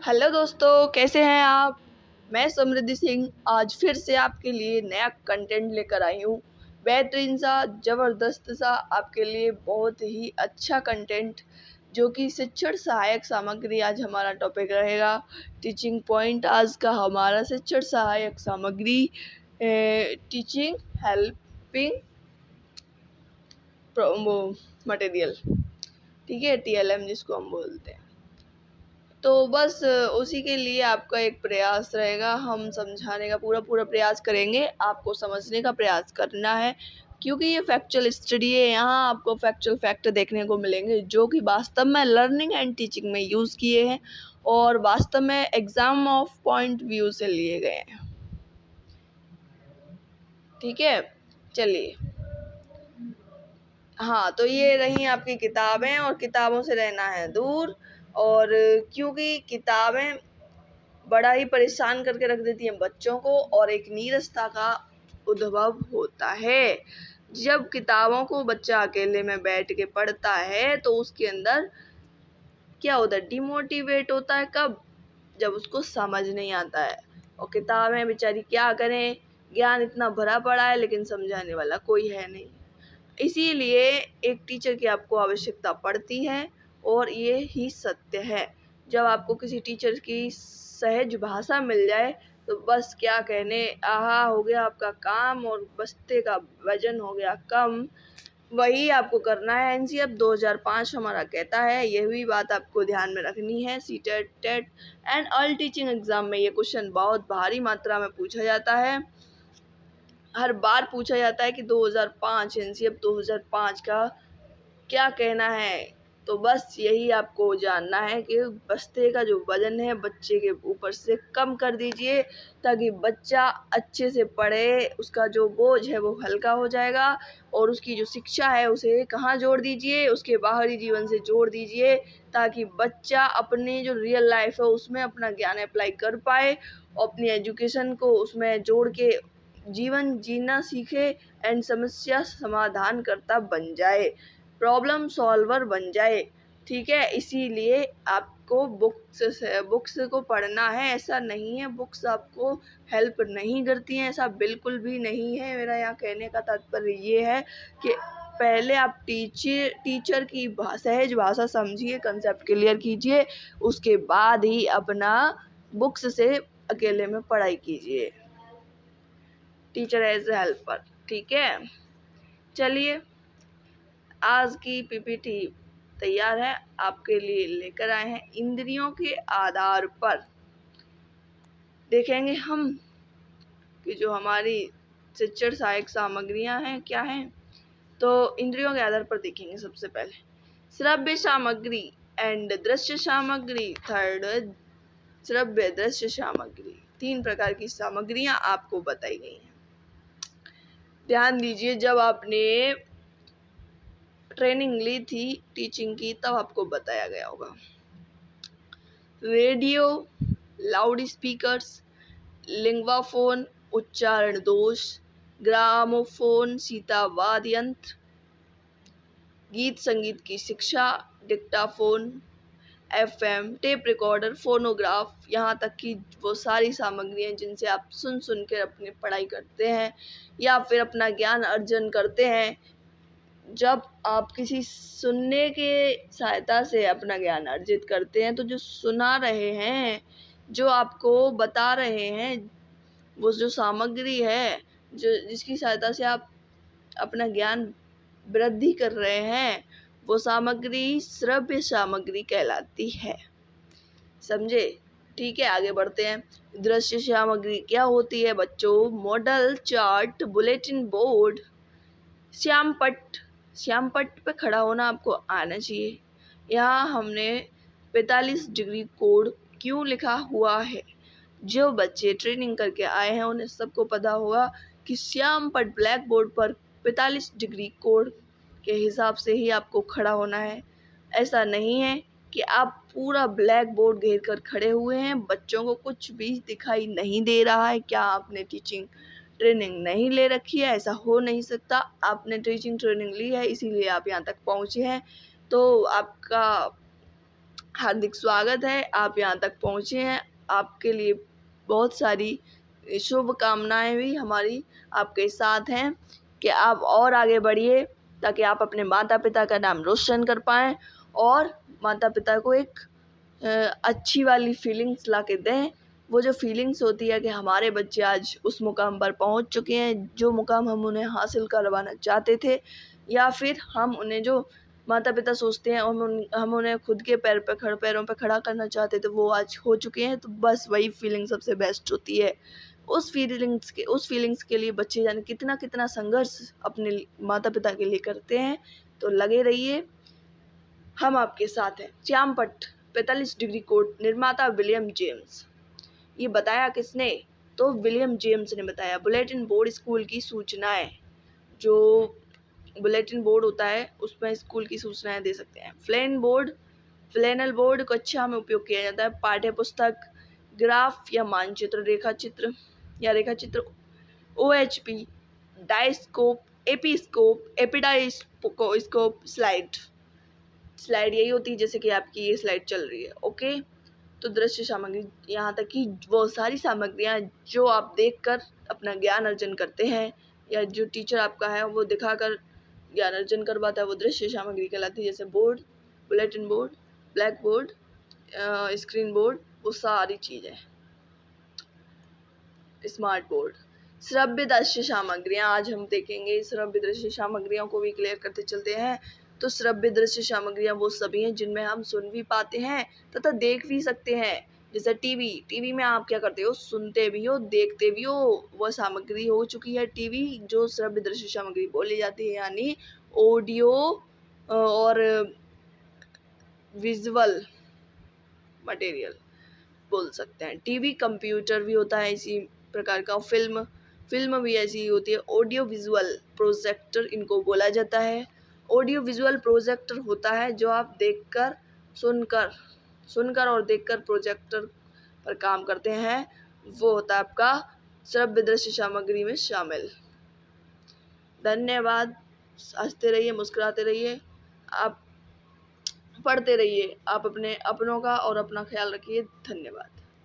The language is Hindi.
हेलो दोस्तों, कैसे हैं आप। मैं समृद्धि सिंह आज फिर से आपके लिए नया कंटेंट लेकर आई हूँ। बेहतरीन सा, ज़बरदस्त सा आपके लिए बहुत ही अच्छा कंटेंट, जो कि शिक्षण सहायक सामग्री आज हमारा टॉपिक रहेगा। टीचिंग पॉइंट आज का हमारा शिक्षण सहायक सामग्री टीचिंग हेल्पिंग मटेरियल, ठीक है, TLM जिसको हम बोलते हैं। तो बस उसी के लिए आपका एक प्रयास रहेगा, हम समझाने का पूरा प्रयास करेंगे, आपको समझने का प्रयास करना है, क्योंकि ये फैक्चुअल स्टडी है। यहाँ आपको फैक्चुअल फैक्ट देखने को मिलेंगे जो कि वास्तव में लर्निंग एंड टीचिंग में यूज़ किए हैं और वास्तव में एग्ज़ाम ऑफ पॉइंट व्यू से लिए गए हैं। ठीक है, चलिए। हाँ, तो ये रही आपकी किताबें और किताबों से रहना है दूर। और क्योंकि किताबें बड़ा ही परेशान करके रख देती हैं बच्चों को और एक नीरसता का उद्भव होता है। जब किताबों को बच्चा अकेले में बैठ के पढ़ता है तो उसके अंदर क्या होता है, डिमोटिवेट होता है। कब? जब उसको समझ नहीं आता है। और किताबें बेचारी क्या करें, ज्ञान इतना भरा पड़ा है लेकिन समझाने वाला कोई है नहीं। इसीलिए एक टीचर की आपको आवश्यकता पड़ती है और ये ही सत्य है। जब आपको किसी टीचर की सहज भाषा मिल जाए तो बस क्या कहने, आहा हो गया आपका काम और बस्ते का वजन हो गया कम। वही आपको करना है। NCF 2005 हमारा कहता है, यह भी बात आपको ध्यान में रखनी है। CTET, TET and all teaching exam में ये क्वेश्चन बहुत भारी मात्रा में पूछा जाता है। हर बार पूछा जाता है कि 2005 NCF 2005 का क्या कहना है। तो बस यही आपको जानना है कि बस्ते का जो वजन है बच्चे के ऊपर से कम कर दीजिए, ताकि बच्चा अच्छे से पढ़े, उसका जो बोझ है वो हल्का हो जाएगा। और उसकी जो शिक्षा है उसे कहाँ जोड़ दीजिए, उसके बाहरी जीवन से जोड़ दीजिए, ताकि बच्चा अपनी जो रियल लाइफ है उसमें अपना ज्ञान अप्लाई कर पाए और अपनी एजुकेशन को उसमें जोड़ के जीवन जीना सीखे एंड समस्या समाधान करता बन जाए, प्रॉब्लम सॉल्वर बन जाए। ठीक है, इसीलिए आपको बुक्स को पढ़ना है। ऐसा नहीं है बुक्स आपको हेल्प नहीं करती हैं, ऐसा बिल्कुल भी नहीं है। मेरा यहाँ कहने का तात्पर्य ये है कि पहले आप टीचर की सहज भाषा समझिए, कंसेप्ट क्लियर कीजिए, उसके बाद ही अपना बुक्स से अकेले में पढ़ाई कीजिए, टीचर एज ए हेल्पर। ठीक है, चलिए, आज की PPT तैयार है, आपके लिए लेकर आए हैं। इंद्रियों के आधार पर देखेंगे हम कि जो हमारी शिक्षण सहायक सामग्रियां हैं क्या हैं। तो इंद्रियों के आधार पर देखेंगे सबसे पहले श्रव्य सामग्री एंड दृश्य सामग्री। थर्ड, श्रव्य दृश्य सामग्री, 3 प्रकार की सामग्रियां आपको बताई गई हैं। ध्यान दीजिए, जब आपने ट्रेनिंग ली थी टीचिंग की तब आपको बताया गया होगा। रेडियो, लाउड स्पीकर्स, लिंग्वाफोन, उच्चारण दोष, ग्रामोफोन, सीतावाद्य यंत्र, गीत संगीत की शिक्षा, Dictaphone, FM, tape recorder, phonograph, यहाँ तक कि वो सारी सामग्रियाँ जिनसे आप सुन सुन कर अपनी पढ़ाई करते हैं या फिर अपना ज्ञान अर्जन करते हैं। जब आप किसी सुनने के सहायता से अपना ज्ञान अर्जित करते हैं तो जो सुना रहे हैं, जो आपको बता रहे हैं, वो जो सामग्री है जो जिसकी सहायता से आप अपना ज्ञान वृद्धि कर रहे हैं, वो सामग्री श्रव्य सामग्री कहलाती है। समझे? ठीक है, आगे बढ़ते हैं। दृश्य सामग्री क्या होती है बच्चों? मॉडल, चार्ट, बुलेटिन बोर्ड, श्यामपट्ट पे खड़ा होना आपको आना चाहिए। यहाँ हमने 45 डिग्री कोण क्यों लिखा हुआ है? जो बच्चे ट्रेनिंग करके आए हैं उन्हें सबको पता होगा कि श्यामपट्ट ब्लैक बोर्ड पर 45 डिग्री कोण के हिसाब से ही आपको खड़ा होना है। ऐसा नहीं है कि आप पूरा ब्लैक बोर्ड घेर कर खड़े हुए हैं, बच्चों को कुछ भी दिखाई नहीं दे रहा है। क्या आपने टीचिंग ट्रेनिंग नहीं ले रखी है? ऐसा हो नहीं सकता। आपने टीचिंग ट्रेनिंग ली है, इसीलिए आप यहाँ तक पहुँचे हैं। तो आपका हार्दिक स्वागत है, आप यहाँ तक पहुँचे हैं। आपके लिए बहुत सारी शुभकामनाएँ भी हमारी आपके साथ हैं कि आप और आगे बढ़िए, ताकि आप अपने माता-पिता का नाम रोशन कर पाएँ और माता-पिता को एक अच्छी वाली फीलिंग्स ला के दें। वो जो फीलिंग्स होती है कि हमारे बच्चे आज उस मुकाम पर पहुँच चुके हैं, जो मुकाम हम उन्हें हासिल करवाना चाहते थे, या फिर हम उन्हें जो माता-पिता सोचते हैं हम उन्हें खुद के पैरों पे खड़ा करना चाहते थे, वो आज हो चुके हैं। तो बस वही फीलिंग सबसे बेस्ट होती है। उस फीलिंग्स के लिए बच्चे जाने कितना संघर्ष अपने माता-पिता के लिए करते हैं। तो लगे रहिए, हम आपके साथ हैं। श्यामपट्ट 45 डिग्री कोड, निर्माता विलियम जेम्स। ये बताया किसने? तो विलियम जेम्स ने बताया। बुलेटिन बोर्ड स्कूल की सूचनाएं, जो बुलेटिन बोर्ड होता है उसमें स्कूल की सूचनाएं दे सकते हैं। फ्लैनल बोर्ड कक्षा में उपयोग किया जाता है। पाठ्य पुस्तक, ग्राफ या मानचित्र, रेखाचित्र, OHP, डायस्कोप, एपीस्कोप, एपिडाइस्कोप, स्लाइड यही होती है, जैसे कि आपकी ये स्लाइड चल रही है। ओके, तो दृश्य सामग्री, यहाँ तक कि वो सारी सामग्रियाँ जो आप देखकर अपना ज्ञान अर्जन करते हैं, या जो टीचर आपका है वो दिखाकर ज्ञान अर्जन करवाता है, वो दृश्य सामग्री कहलाती है। जैसे board, bulletin board, black board, screen board, वो सारी चीज़ें। Smart board. श्रव्य दृश्य सामग्रियाँ, आज हम देखेंगे श्रव्य दृश्य सामग्रियों को भी क्लियर करते चलते हैं। तो श्रव्य दृश्य सामग्रियाँ वो सभी हैं जिनमें हम सुन भी पाते हैं तथा देख भी सकते हैं। जैसे टीवी में आप क्या करते हो? सुनते भी हो, देखते भी हो। वह सामग्री हो चुकी है टीवी, जो श्रव्य दृश्य सामग्री बोली जाती है, यानी ऑडियो और विजुअल मटेरियल बोल सकते हैं। टीवी कंप्यूटर भी होता है इसी प्रकार का। फिल्म भी ऐसी ही होती है। ऑडियो विजुअल प्रोजेक्टर इनको बोला जाता है। ऑडियो विजुअल प्रोजेक्टर होता है जो आप सुनकर और देखकर प्रोजेक्टर पर काम करते हैं, वो होता है आपका श्रव्य दृश्य सामग्री में शामिल। धन्यवाद। हंसते रहिए, मुस्कुराते रहिए, आप पढ़ते रहिए, आप अपने अपनों का और अपना ख्याल रखिए। धन्यवाद।